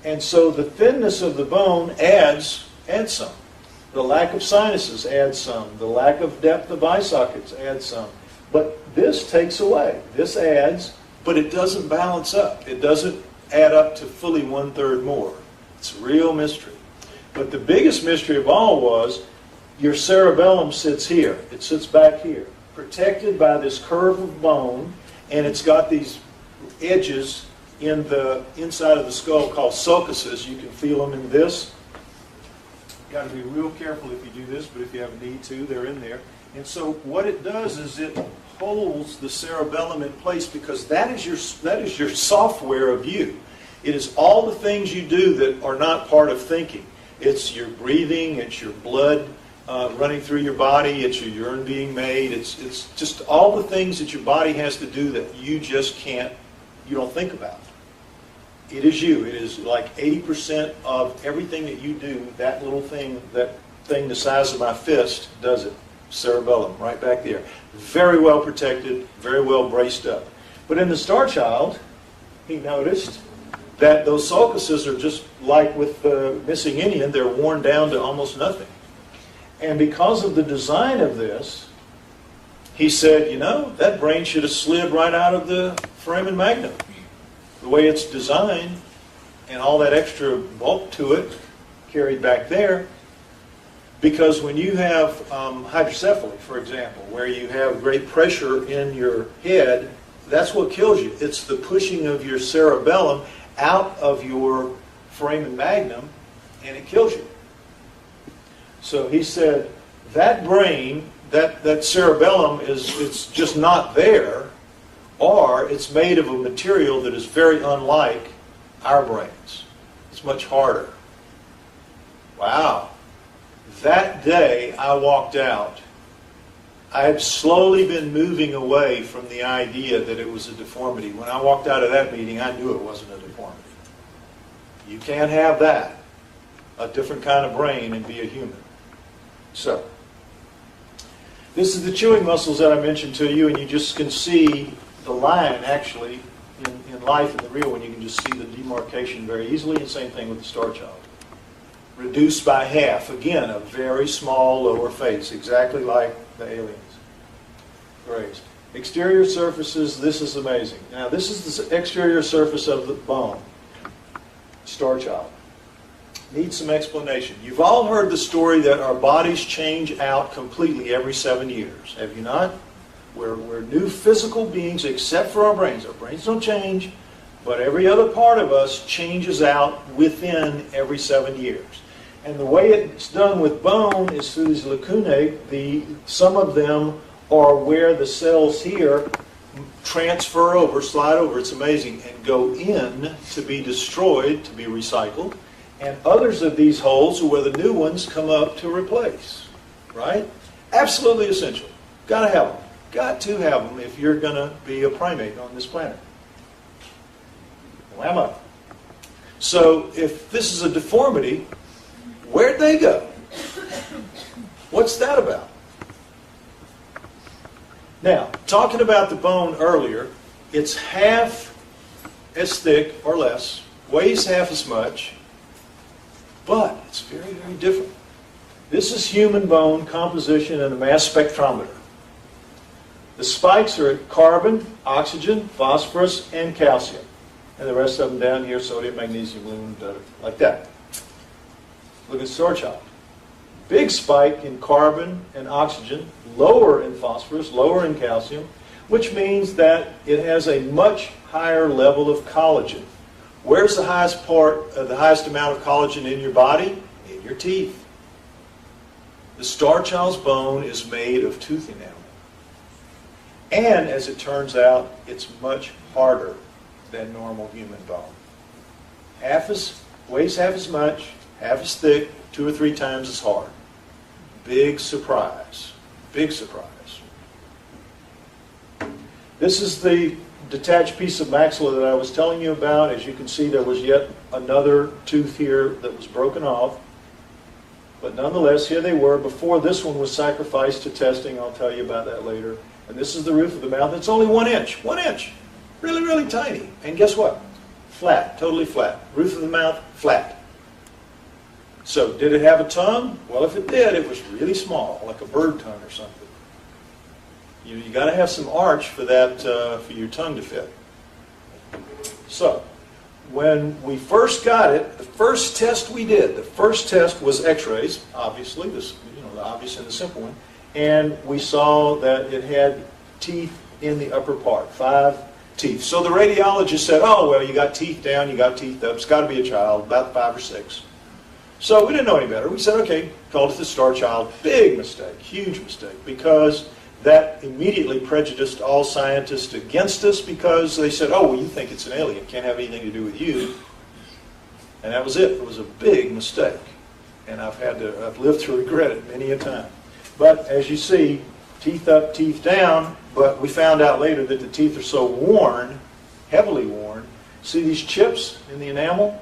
And so the thinness of the bone adds some. The lack of sinuses adds some. The lack of depth of eye sockets adds some. But this takes away. This adds, but it doesn't balance up. It doesn't add up to fully 1/3 more. It's a real mystery. But the biggest mystery of all was your cerebellum sits here. It sits back here, protected by this curve of bone, and it's got these edges in the inside of the skull called sulcuses. You can feel them in this. Got to be real careful if you do this, but if you have a need to, they're in there. And so what it does is it holds the cerebellum in place, because that is your software of you. It is all the things you do that are not part of thinking. It's your breathing, it's your blood running through your body, it's your urine being made, it's just all the things that your body has to do that you just can't, you don't think about. It is you. It is like 80% of everything that you do, that little thing, that thing the size of my fist does it. Cerebellum, right back there. Very well protected, very well braced up. But in the Starchild, he noticed that those sulcuses are just like with the missing Indian, they're worn down to almost nothing. And because of the design of this, he said, you know, that brain should have slid right out of the foramen magnum. The way it's designed, and all that extra bulk to it carried back there. Because when you have hydrocephaly, for example, where you have great pressure in your head, that's what kills you. It's the pushing of your cerebellum out of your foramen magnum, and it kills you. So he said, that brain, that cerebellum, it's just not there, or it's made of a material that is very unlike our brains. It's much harder. Wow. That day I walked out, I had slowly been moving away from the idea that it was a deformity. When I walked out of that meeting, I knew it wasn't a deformity. You can't have that, a different kind of brain, and be a human. So, this is the chewing muscles that I mentioned to you, and you just can see the line, actually, in life, in the real one. You can just see the demarcation very easily, and same thing with the Starchild. Reduced by half. Again, a very small lower face, exactly like the aliens. Raised. Exterior surfaces, this is amazing. Now, this is the exterior surface of the bone. Starchild. Needs some explanation. You've all heard the story that our bodies change out completely every 7 years. Have you not? We're new physical beings except for our brains. Our brains don't change, but every other part of us changes out within every 7 years. And the way it's done with bone is through these lacunae. Some of them are where the cells here transfer over, slide over, it's amazing, and go in to be destroyed, to be recycled. And others of these holes are where the new ones come up to replace. Right? Absolutely essential. Got to have them. Got to have them if you're going to be a primate on this planet. Wham up. So if this is a deformity, where'd they go? What's that about? Now, talking about the bone earlier, it's half as thick or less, weighs half as much, but it's very, very different. This is human bone composition in a mass spectrometer. The spikes are at carbon, oxygen, phosphorus, and calcium. And the rest of them down here, sodium, magnesium, aluminum, like that. Look at Starchild. Big spike in carbon and oxygen, lower in phosphorus, lower in calcium, which means that it has a much higher level of collagen. Where's the highest amount of collagen in your body? In your teeth. The Starchild's bone is made of tooth enamel. And as it turns out, it's much harder than normal human bone. Weighs half as much, half as thick, 2 or 3 times as hard. Big surprise. Big surprise. This is the detached piece of maxilla that I was telling you about. As you can see, there was yet another tooth here that was broken off. But nonetheless, here they were before this one was sacrificed to testing. I'll tell you about that later. And this is the roof of the mouth. It's only 1 inch. 1 inch. Really, really tiny. And guess what? Flat, totally flat. Roof of the mouth, flat. So did it have a tongue? Well, if it did, it was really small, like a bird tongue or something. You got to have some arch for that, for your tongue to fit. So, when we first got it, the first test we did, the first test was X-rays, obviously, this, the obvious and the simple one, and we saw that it had teeth in the upper part, 5 teeth. So the radiologist said, "Oh, well, you got teeth down, you got teeth up. It's got to be a child, about 5 or 6." So we didn't know any better. We said, "Okay," called it the Starchild. Big mistake, huge mistake, because that immediately prejudiced all scientists against us, because they said, "Oh, well, you think it's an alien. It can't have anything to do with you." And that was it. It was a big mistake. And I've lived to regret it many a time. But as you see, teeth up, teeth down, but we found out later that the teeth are so worn, heavily worn. See these chips in the enamel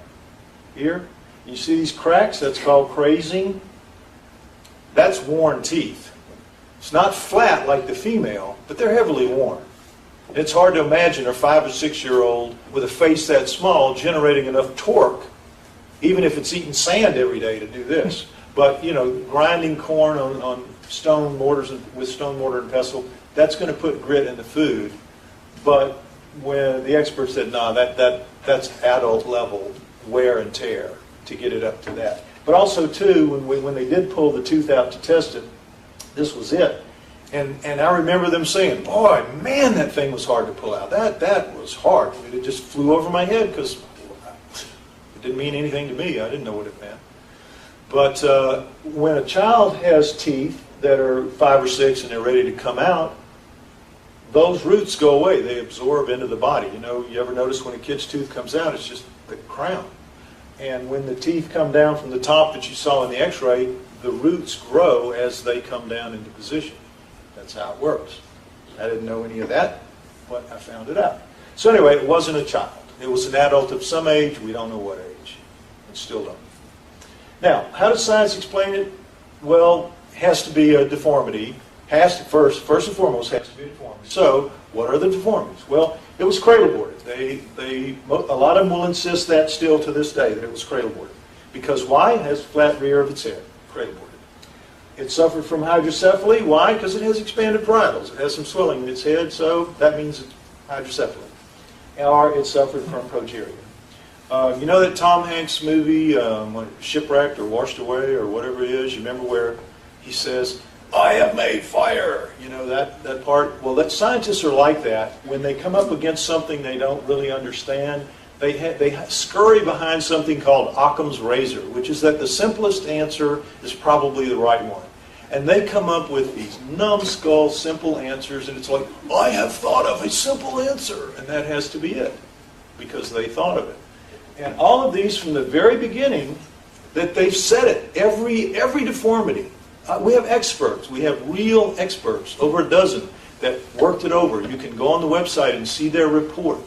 here? You see these cracks? That's called crazing. That's worn teeth. It's not flat like the female, but they're heavily worn. It's hard to imagine a 5 or 6-year-old with a face that small generating enough torque, even if it's eating sand every day, to do this. But, grinding corn on stone mortars with stone mortar and pestle, that's going to put grit in the food. But when the experts said, "No, that's adult level wear and tear to get it up to that." But also, too, when they did pull the tooth out to test it, this was it. And I remember them saying, "Boy, man, that thing was hard to pull out. That was hard." I mean, it just flew over my head because it didn't mean anything to me. I didn't know what it meant. But when a child has teeth that are 5 or 6 and they're ready to come out, those roots go away. They absorb into the body. You ever notice when a kid's tooth comes out, it's just the crown. And when the teeth come down from the top that you saw in the X-ray, the roots grow as they come down into position. That's how it works. I didn't know any of that, but I found it out. So anyway, it wasn't a child. It was an adult of some age. We don't know what age. And still don't. Now, how does science explain it? Well, it has to be a deformity. First and foremost, has to be a deformity. So, what are the deformities? Well, it was cradle-boarded. A lot of them will insist that still to this day, that it was cradle-boarded. Because why? It has a flat rear of its head. Cradle-boarded. It suffered from hydrocephaly. Why? Because it has expanded parietals. It has some swelling in its head, so that means it's hydrocephaly. Or it suffered from progeria. You know that Tom Hanks movie, Shipwrecked or Washed Away or whatever it is? You remember where he says, "I have made fire." You know that part? Well, scientists are like that. When they come up against something they don't really understand, they scurry behind something called Occam's razor, which is that the simplest answer is probably the right one. And they come up with these numbskull simple answers, and it's like, "I have thought of a simple answer," and that has to be it, because they thought of it. And all of these from the very beginning, that they've said it, every deformity. We have experts, we have real experts, over a dozen, that worked it over. You can go on the website and see their report.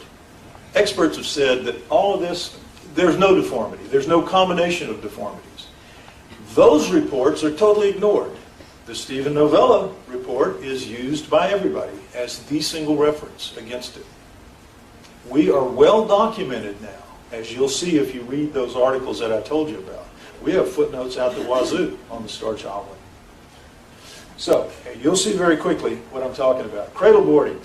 Experts have said that all of this, there's no deformity, there's no combination of deformities. Those reports are totally ignored. The Stephen Novella report is used by everybody as the single reference against it. We are well documented now, as you'll see if you read those articles that I told you about. We have footnotes out the wazoo on the Starchild one. So, you'll see very quickly what I'm talking about. Cradle boarding.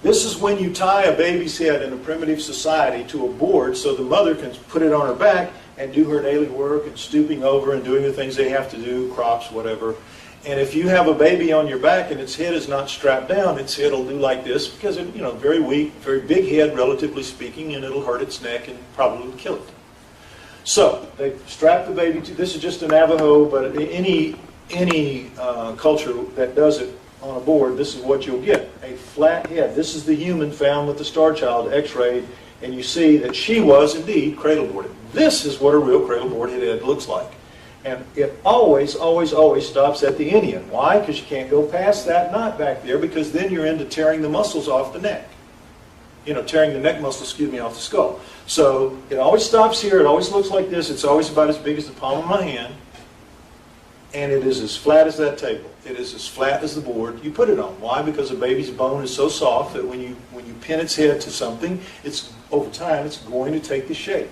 This is when you tie a baby's head in a primitive society to a board so the mother can put it on her back and do her daily work and stooping over and doing the things they have to do, crops, whatever. And if you have a baby on your back and its head is not strapped down, its head will do like this because it's very weak, very big head relatively speaking, and it'll hurt its neck and probably kill it. So they strap the baby to, this is just a Navajo, but any culture that does it on a board, this is what you'll get, a flat head. This is the human found with the Starchild X-rayed, and you see that she was indeed cradle-boarded. This is what a real cradle-boarded head looks like. And it always, always, always stops at the Indian. Why? Because you can't go past that knot back there, because then you're into tearing the muscles off the neck. Tearing the neck muscles, off the skull. So it always stops here. It always looks like this. It's always about as big as the palm of my hand. and it is as flat as that table. It is as flat as the board you put it on. Why? Because a baby's bone is so soft that when you pin its head to something, over time it's going to take the shape.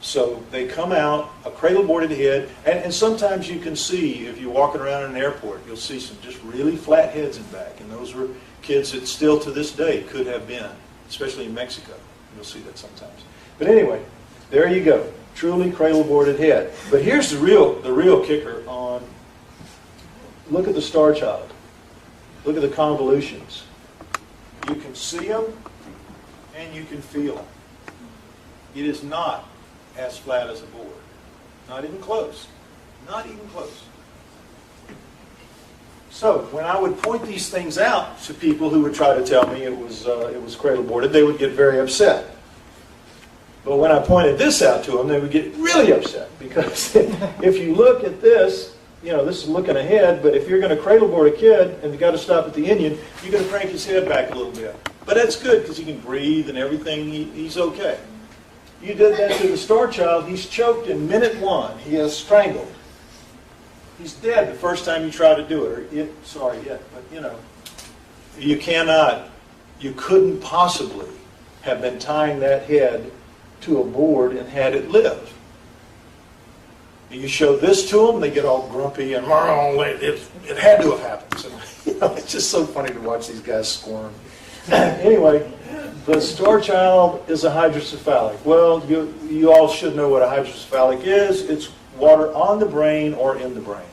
So they come out, a cradle-boarded head, and sometimes you can see, if you're walking around in an airport, you'll see some just really flat heads in back, and those were kids that still to this day could have been, especially in Mexico. You'll see that sometimes. But anyway, there you go, truly cradle-boarded head. But here's the real kicker on, look at the Starchild. Look at the convolutions. You can see them, and you can feel them. It is not as flat as a board. Not even close. Not even close. So when I would point these things out to people who would try to tell me it was cradle boarded, they would get very upset. But when I pointed this out to them, they would get really upset, because if you look at this, this is looking ahead, but if you're going to cradle board a kid and you got to stop at the Indian, you're going to crank his head back a little bit. But that's good, because he can breathe and everything. He's okay. You did that to the Starchild, he's choked in minute 1. He has strangled. He's dead the first time you try to do it. But you couldn't possibly have been tying that head to a board and had it live. You show this to them, they get all grumpy and it had to have happened. So, it's just so funny to watch these guys squirm. Anyway, the Starchild is a hydrocephalic. Well, you all should know what a hydrocephalic is. It's water on the brain or in the brain.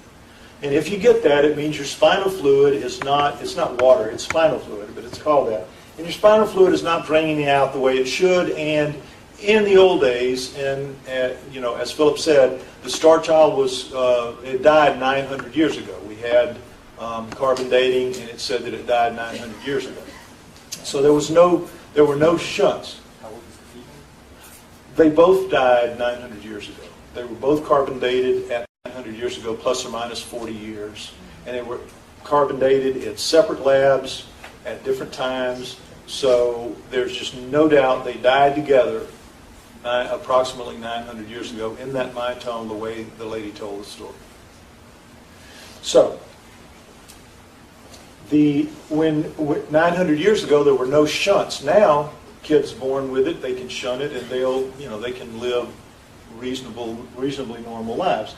And if you get that, it means your spinal fluid it's not water, it's spinal fluid, but it's called that. And your spinal fluid is not draining out the way it should. And in the old days, and as Philip said, the Starchild it died 900 years ago. We had carbon dating, and it said that it died 900 years ago. So there were no shunts. They both died 900 years ago. They were both carbon dated at 900 years ago, plus or minus 40 years. And they were carbon dated at separate labs at different times. So there's just no doubt they died together approximately 900 years ago in that mine tunnel, the way the lady told the story. So, when 900 years ago there were no shunts. Now kids born with it, they can shunt it, and they can live reasonably normal lives.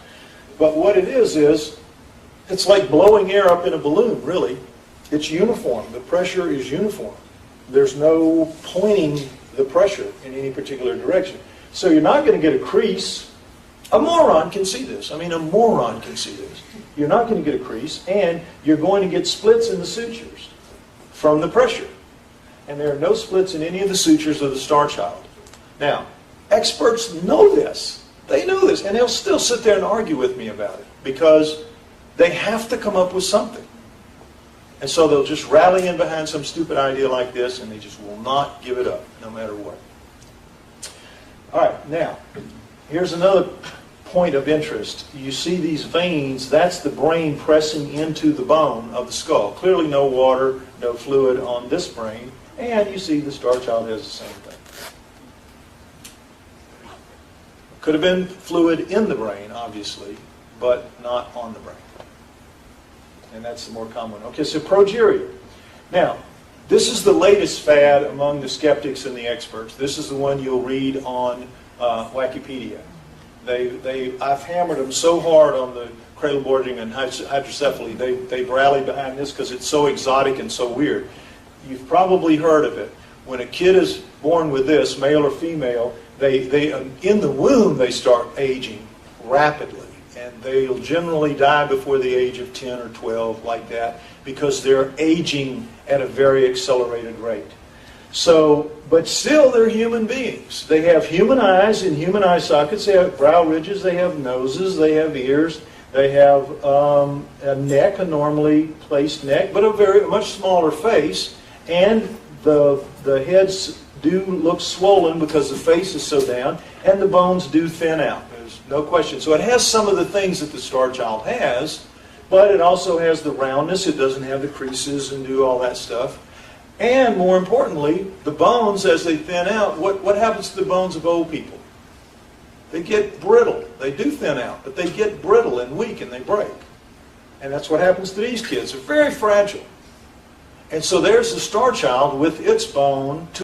But what it is it's like blowing air up in a balloon. Really, it's uniform. The pressure is uniform. There's no pointing the pressure in any particular direction. So you're not going to get a crease. A moron can see this. A moron can see this. You're not going to get a crease, and you're going to get splits in the sutures from the pressure. And there are no splits in any of the sutures of the Starchild. Now, experts know this. They know this, and they'll still sit there and argue with me about it, because they have to come up with something. And so they'll just rally in behind some stupid idea like this, and they just will not give it up, no matter what. All right, now, here's another point of interest. You see these veins, that's the brain pressing into the bone of the skull. Clearly no water, no fluid on this brain, and you see the Starchild has the same thing. Could have been fluid in the brain, obviously, but not on the brain. And that's the more common one. Okay, so progeria. Now, this is the latest fad among the skeptics and the experts. This is the one you'll read on Wikipedia. I've hammered them so hard on the cradle boarding and hydrocephaly. They've rallied behind this because it's so exotic and so weird. You've probably heard of it. When a kid is born with this, male or female, they in the womb they start aging rapidly. And they'll generally die before the age of 10 or 12, like that, because they're aging at a very accelerated rate. So, but still they're human beings. They have human eyes and human eye sockets. They have brow ridges, they have noses, they have ears, they have a neck, a normally placed neck, but a much smaller face. And the heads do look swollen because the face is so down, and the bones do thin out. There's no question. So it has some of the things that the Starchild has, but it also has the roundness. It doesn't have the creases and do all that stuff. And more importantly, the bones, as they thin out, what happens to the bones of old people? they get brittle. They do thin out, but they get brittle and weak and they break. And that's what happens to these kids. They're very fragile. And so there's the Starchild with its bone